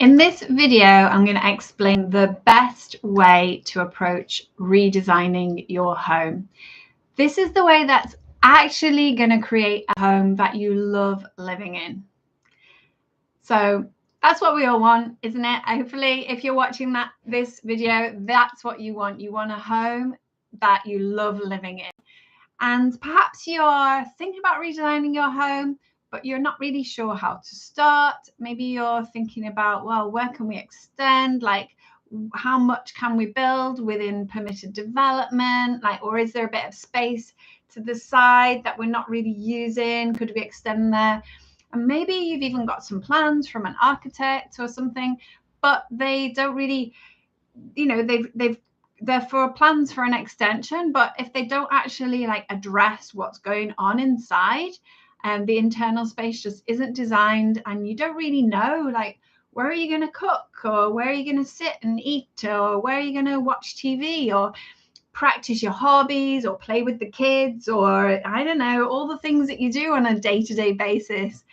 In this video, I'm going to explain the best way to approach redesigning your home. This is the way that's actually going to create a home that you love living in. So that's what we all want, isn't it? Hopefully, if you're watching this video, that's what you want. You want a home that you love living in. And perhaps you're thinking about redesigning your home, but you're not really sure how to start. Maybe you're thinking about, well, where can we extend? Like, how much can we build within permitted development? Like, or is there a bit of space to the side that we're not really using? Could we extend there? And maybe you've even got some plans from an architect or something, but they don't really, they're for plans for an extension, but if they don't actually address what's going on inside, and the internal space just isn't designed, and you don't really know where are you going to cook, or where are you going to sit and eat, or where are you going to watch TV, or practice your hobbies, or play with the kids, or I don't know, all the things that you do on a day-to-day basis.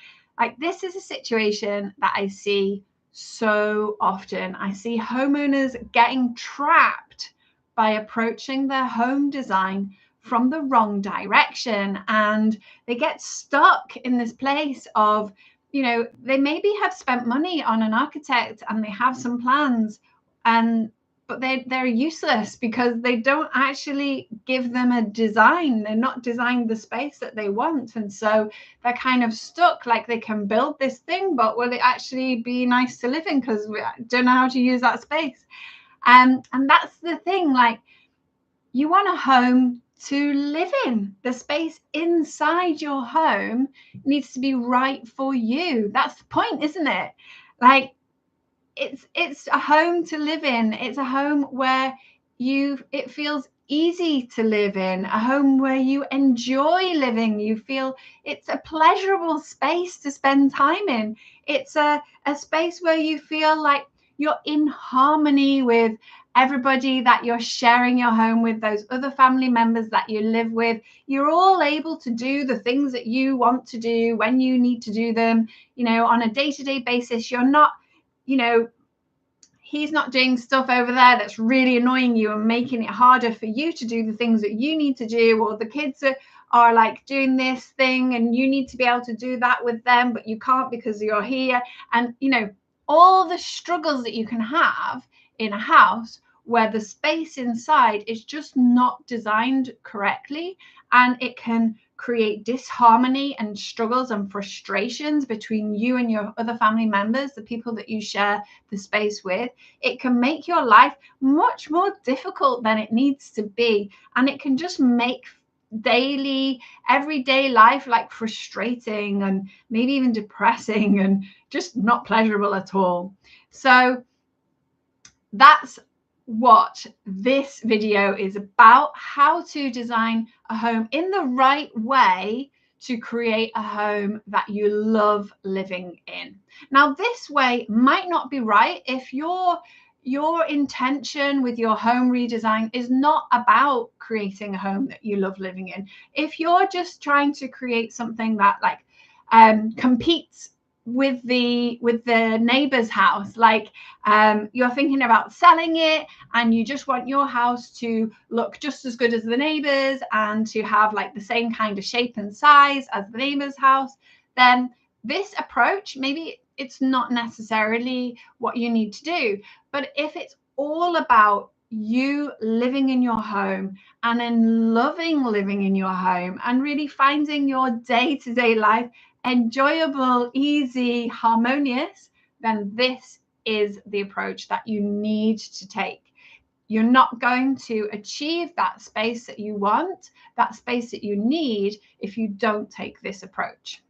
This is a situation that I see so often. I see homeowners getting trapped by approaching their home design from the wrong direction, and they get stuck in this place of, they maybe have spent money on an architect and they have some plans, but they're useless because they don't actually give them a design. They're not designed the space that they want, and so they're kind of stuck. They can build this thing, but will it actually be nice to live in, because we don't know how to use that space. And that's the thing, you want a home to live in. The space inside your home needs to be right for you. That's the point, isn't it? It's a home to live in. It's a home where it feels easy to live in, a home where you enjoy living. You feel it's a pleasurable space to spend time in. It's a space where you feel like you're in harmony with everybody that you're sharing your home with, those other family members that you live with. You're all able to do the things that you want to do when you need to do them, on a day-to-day basis. You're not, he's not doing stuff over there that's really annoying you and making it harder for you to do the things that you need to do, or the kids are doing this thing and you need to be able to do that with them, but you can't because you're here. And all the struggles that you can have in a house where the space inside is just not designed correctly, and it can create disharmony and struggles and frustrations between you and your other family members, the people that you share the space with. It can make your life much more difficult than it needs to be, and it can just make everyday life frustrating and maybe even depressing and just not pleasurable at all. So that's what this video is about: how to design a home in the right way to create a home that you love living in. Now, this way might not be right if your intention with your home redesign is not about creating a home that you love living in. If you're just trying to create something that competes with the neighbor's house, you're thinking about selling it and you just want your house to look just as good as the neighbor's and to have the same kind of shape and size as the neighbor's house, then this approach, maybe it's not necessarily what you need to do. But if it's all about you living in your home and then loving living in your home and really finding your day-to-day life enjoyable, easy, harmonious, then this is the approach that you need to take. You're not going to achieve that space that you want, that space that you need, if you don't take this approach.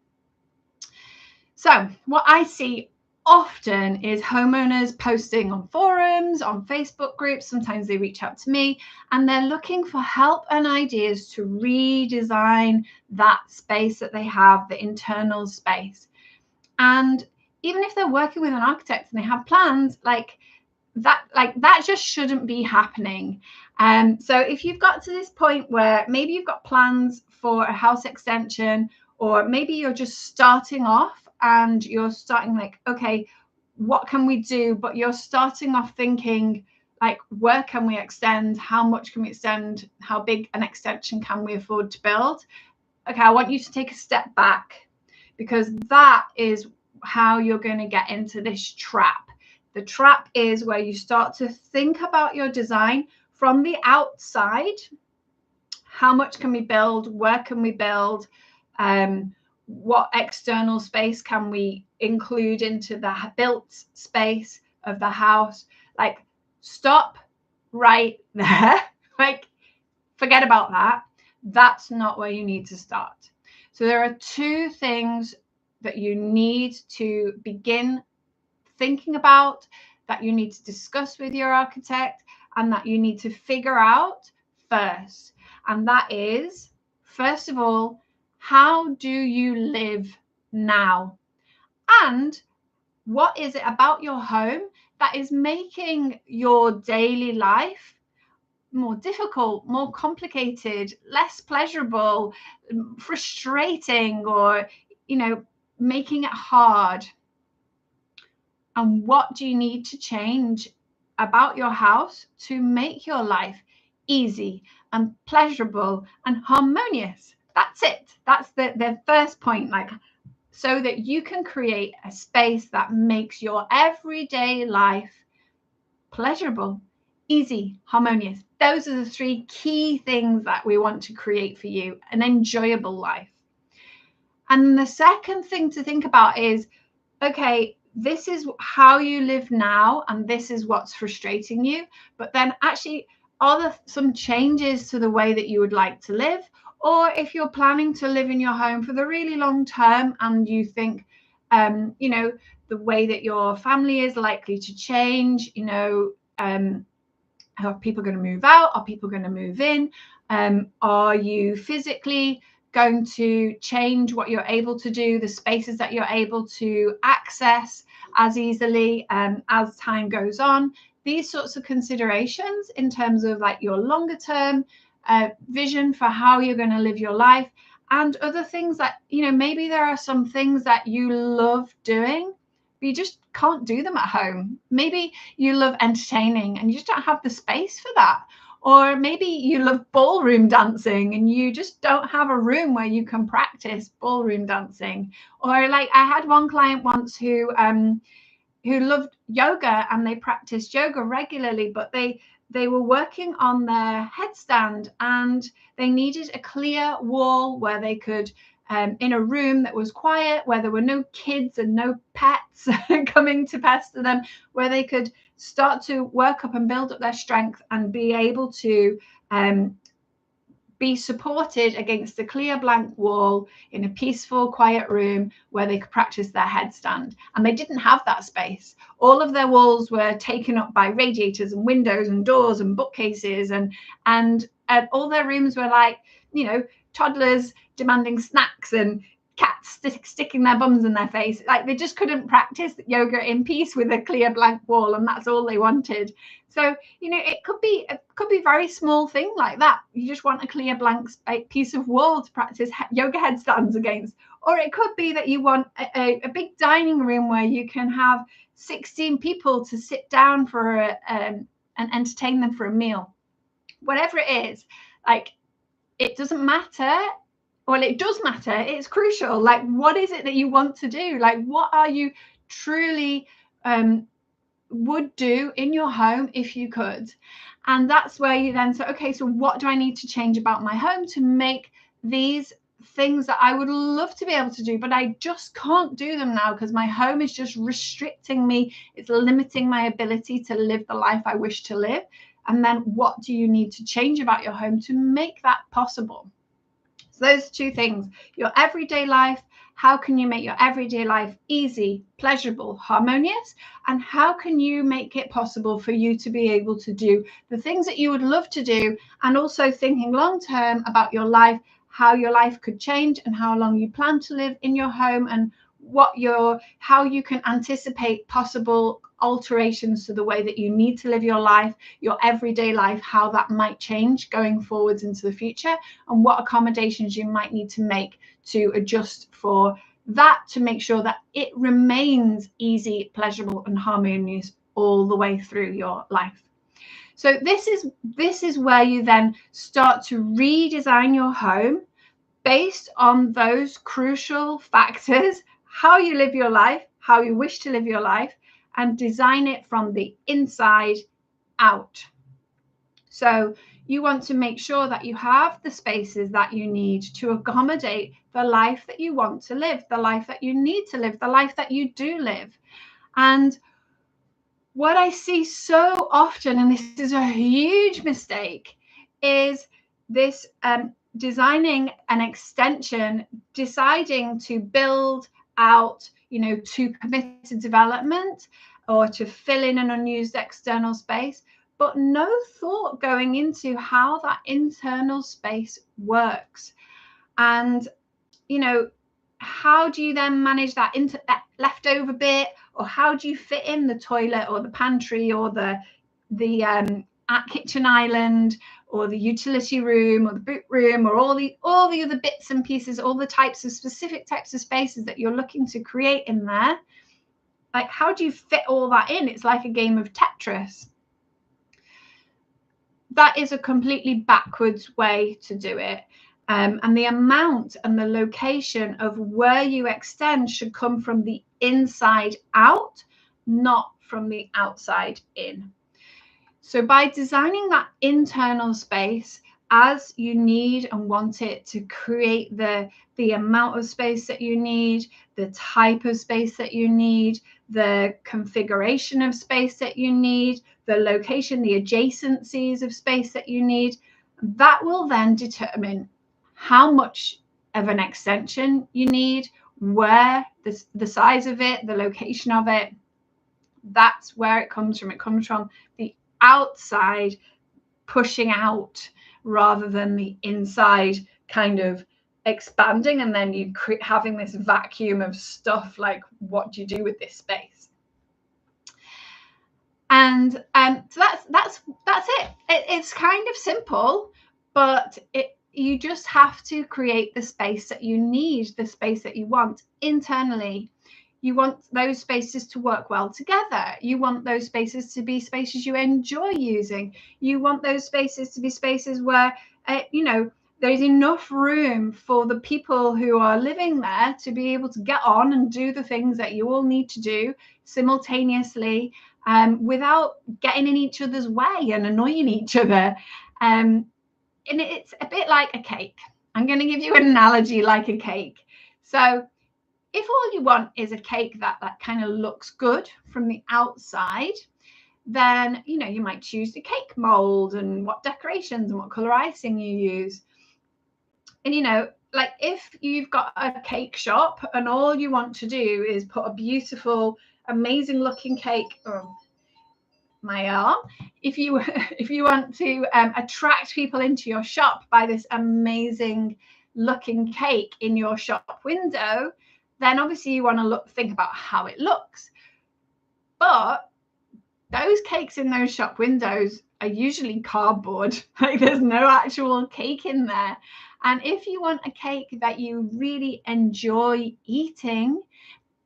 So what I see often is homeowners posting on forums, on Facebook groups. Sometimes they reach out to me and they're looking for help and ideas to redesign that space that they have, the internal space. And even if they're working with an architect and they have plans, that just shouldn't be happening. So if you've got to this point where maybe you've got plans for a house extension, or maybe you're just starting off and you're starting okay, what can we do, but you're starting off thinking like, where can we extend? How much can we extend? How big an extension can we afford to build? Okay, I want you to take a step back, because that is how you're going to get into this trap. The trap is where you start to think about your design from the outside. How much can we build? Where can we build? What external space can we include into the built space of the house? Like, stop right there. Like, forget about that. That's not where you need to start. So there are two things that you need to begin thinking about, that you need to discuss with your architect, and that you need to figure out first. And that is, first of all, how do you live now? And what is it about your home that is making your daily life more difficult, more complicated, less pleasurable, frustrating, or, making it hard? And what do you need to change about your house to make your life easy and pleasurable and harmonious? That's it. That's the first point, like, so that you can create a space that makes your everyday life pleasurable, easy, harmonious. Those are the three key things that we want to create for you, an enjoyable life. And the second thing to think about is, okay, this is how you live now, and this is what's frustrating you. But then actually, are there some changes to the way that you would like to live? Or if you're planning to live in your home for the really long term, and you think, the way that your family is likely to change, are people going to move out? Are people going to move in? Are you physically going to change what you're able to do, the spaces that you're able to access as easily as time goes on? These sorts of considerations in terms of like your longer term vision for how you're going to live your life, and other things that, maybe there are some things that you love doing, but you just can't do them at home. Maybe you love entertaining and you just don't have the space for that. Or maybe you love ballroom dancing and you just don't have a room where you can practice ballroom dancing. Or like, I had one client once who loved yoga, and they practiced yoga regularly, but they were working on their headstand, and they needed a clear wall where they could, in a room that was quiet, where there were no kids and no pets coming to pester them, where they could start to work up and build up their strength and be able to be supported against a clear blank wall in a peaceful, quiet room where they could practice their headstand. And they didn't have that space. All of their walls were taken up by radiators and windows and doors and bookcases, and all their rooms were like, toddlers demanding snacks and cats sticking their bums in their face. Like, they just couldn't practice yoga in peace with a clear blank wall, and that's all they wanted. So, it could be a very small thing like that. You just want a clear blank piece of wall to practice yoga headstands against. Or it could be that you want a big dining room where you can have 16 people to sit down for and entertain them for a meal. Whatever it is, like, it doesn't matter. Well, it does matter. It's crucial. Like, what is it that you want to do? Like, what are you truly would do in your home if you could? And that's where you then say, okay, so what do I need to change about my home to make these things that I would love to be able to do, but I just can't do them now because my home is just restricting me. It's limiting my ability to live the life I wish to live. And then what do you need to change about your home to make that possible? So those two things: your everyday life. How can you make your everyday life easy, pleasurable, harmonious? And how can you make it possible for you to be able to do the things that you would love to do, and also thinking long term about your life, how your life could change and how long you plan to live in your home, and how you can anticipate possible alterations to the way that you need to live your life, your everyday life, how that might change going forwards into the future, and what accommodations you might need to make to adjust for that to make sure that it remains easy, pleasurable, and harmonious all the way through your life. So this is where you then start to redesign your home based on those crucial factors: how you live your life, how you wish to live your life, and design it from the inside out. So you want to make sure that you have the spaces that you need to accommodate the life that you want to live, the life that you need to live, the life that you do live. And what I see so often, and this is a huge mistake, is this designing an extension, deciding to build out, to permit development or to fill in an unused external space, but no thought going into how that internal space works. And, how do you then manage that leftover bit, or how do you fit in the toilet or the pantry or the kitchen island or the utility room or the boot room or all the other bits and pieces, all the specific types of spaces that you're looking to create in there? Like, how do you fit all that in? It's like a game of Tetris. That is a completely backwards way to do it. And the amount and the location of where you extend should come from the inside out, not from the outside in. So by designing that internal space as you need and want it, to create the amount of space that you need, the type of space that you need, the configuration of space that you need, the location, the adjacencies of space that you need, that will then determine how much of an extension you need, where, the size of it, the location of it. That's where it comes from. It comes from the outside pushing out rather than the inside kind of expanding, and then you having this vacuum of stuff. Like, what do you do with this space? And so that's it. It's kind of simple, but you just have to create the space that you need, the space that you want internally. You want those spaces to work well together. You want those spaces to be spaces you enjoy using. You want those spaces to be spaces where, there's enough room for the people who are living there to be able to get on and do the things that you all need to do simultaneously, without getting in each other's way and annoying each other. And it's a bit like a cake. I'm going to give you an analogy like a cake. So if all you want is a cake that kind of looks good from the outside, then, you might choose the cake mold and what decorations and what color icing you use. And, like, if you've got a cake shop and all you want to do is put a beautiful, amazing looking cake, my arm, if you want to attract people into your shop by this amazing looking cake in your shop window, then obviously you want to think about how it looks. But those cakes in those shop windows are usually cardboard. Like, there's no actual cake in there. And if you want a cake that you really enjoy eating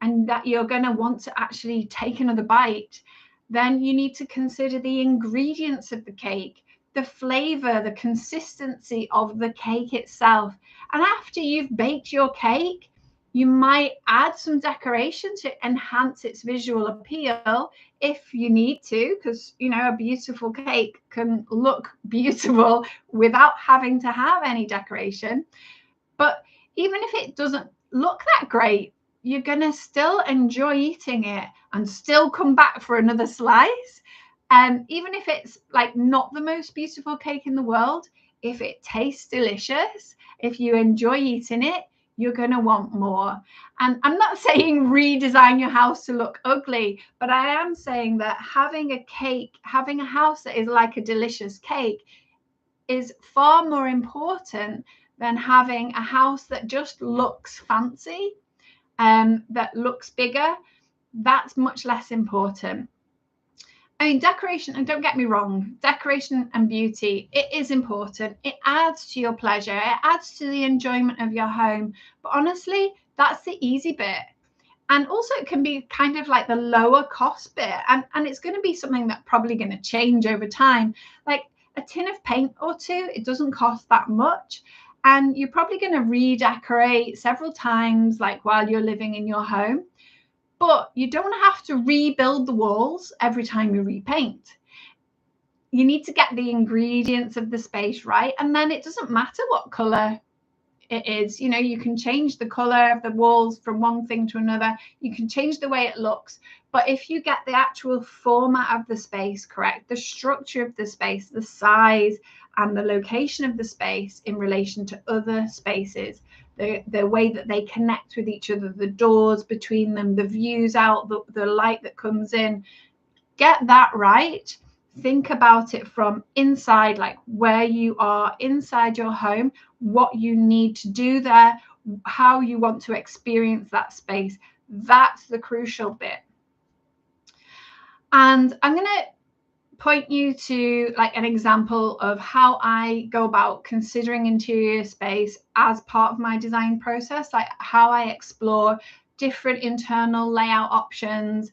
and that you're going to want to actually take another bite, then you need to consider the ingredients of the cake, the flavor, the consistency of the cake itself. And after you've baked your cake, you might add some decoration to enhance its visual appeal if you need to, because, a beautiful cake can look beautiful without having to have any decoration. But even if it doesn't look that great, you're going to still enjoy eating it and still come back for another slice. And even if it's like not the most beautiful cake in the world, if it tastes delicious, if you enjoy eating it, you're going to want more. And I'm not saying redesign your house to look ugly, but I am saying that having a house that is like a delicious cake is far more important than having a house that just looks fancy, that looks bigger. That's much less important. I mean, decoration, and don't get me wrong, decoration and beauty, it is important. It adds to your pleasure. It adds to the enjoyment of your home. But honestly, That's the easy bit. And also it can be kind of like the lower cost bit. And it's going to be something that's probably going to change over time. Like a tin of paint or two, it doesn't cost that much. And you're probably going to redecorate several times, like while you're living in your home. But you don't have to rebuild the walls every time you repaint. You need to get the ingredients of the space right. And then it doesn't matter what color it is. You know, you can change the color of the walls from one thing to another. You can change the way it looks. But if you get the actual format of the space correct, the structure of the space, the size and the location of the space in relation to other spaces, the way that they connect with each other, the doors between them, the views out, the light that comes in, get that right. Think about it from inside, like where you are inside your home, what you need to do there, how you want to experience that space. That's the crucial bit. And I'm going to point you to like an example of how I go about considering interior space as part of my design process, like how I explore different internal layout options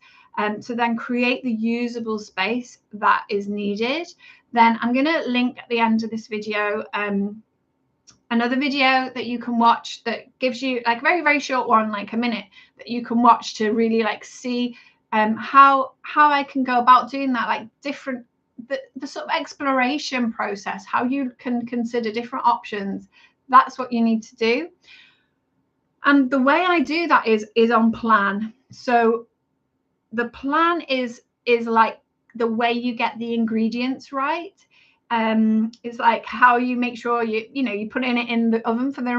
to then create the usable space that is needed. Then I'm going to link at the end of this video another video that you can watch that gives you like a very, very short one, like a minute, that you can watch to really like see how I can go about doing that, like different, the sort of exploration process, how you can consider different options. That's what you need to do. And the way I do that is on plan. So the plan is like the way you get the ingredients right. It's like how you make sure you put it in the oven for the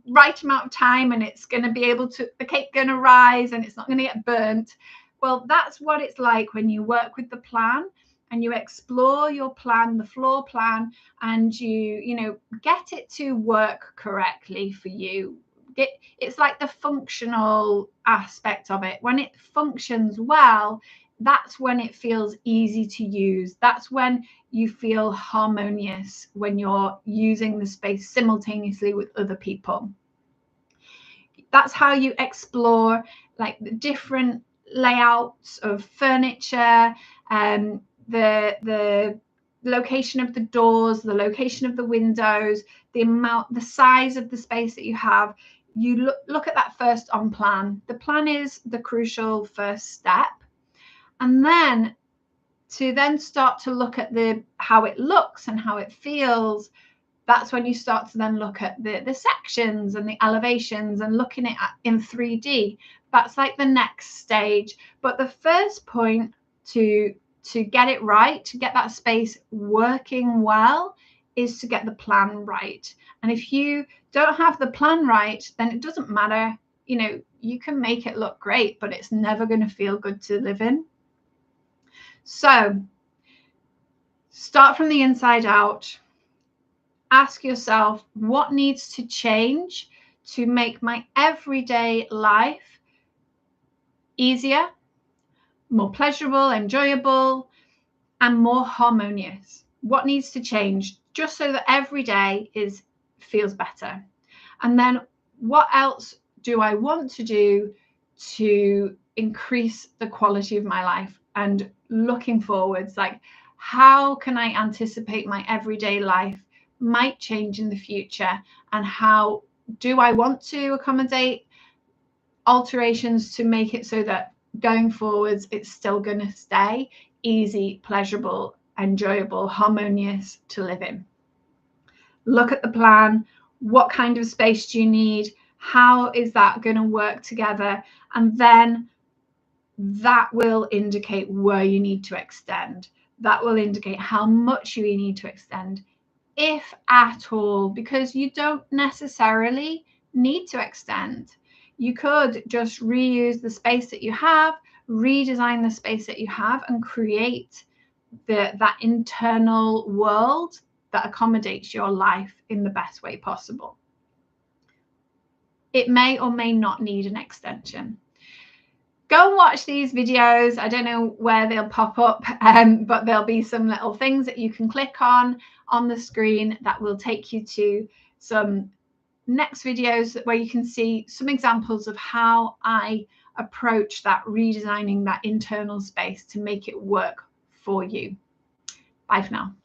right amount of time, and it's going to be able to, the cake going to rise and it's not going to get burnt. Well, that's what it's like when you work with the plan and you explore your plan, the floor plan, and you get it to work correctly for you. It's like the functional aspect of it. When it functions well, that's when it feels easy to use. That's when you feel harmonious, when you're using the space simultaneously with other people. That's how you explore like the different layouts of furniture, the location of the doors, the location of the windows, the size of the space that you have. You look at that first on plan. The plan is the crucial first step. And then to start to look at how it looks and how it feels, that's when you start to then look at the sections and the elevations and looking at it in 3D. That's like the next stage. But the first point to get it right, to get that space working well, is to get the plan right. And if you don't have the plan right, then it doesn't matter. You can make it look great, but it's never going to feel good to live in. So start from the inside out. Ask yourself, what needs to change to make my everyday life easier, more pleasurable, enjoyable, and more harmonious? What needs to change just so that every day feels better? And then what else do I want to do to increase the quality of my life? And looking forwards, like how can I anticipate my everyday life might change in the future, and how do I want to accommodate alterations to make it so that going forwards it's still going to stay easy, pleasurable, enjoyable, harmonious to live in. Look at the plan. What kind of space do you need? How is that going to work together? And then that will indicate where you need to extend. That will indicate how much you need to extend, if at all, because you don't necessarily need to extend. You could just reuse the space that you have, redesign the space that you have, and create that internal world that accommodates your life in the best way possible. It may or may not need an extension. Go and watch these videos. I don't know where they'll pop up, but there'll be some little things that you can click on the screen that will take you to some next videos where you can see some examples of how I approach that redesigning that internal space to make it work for you. Bye for now.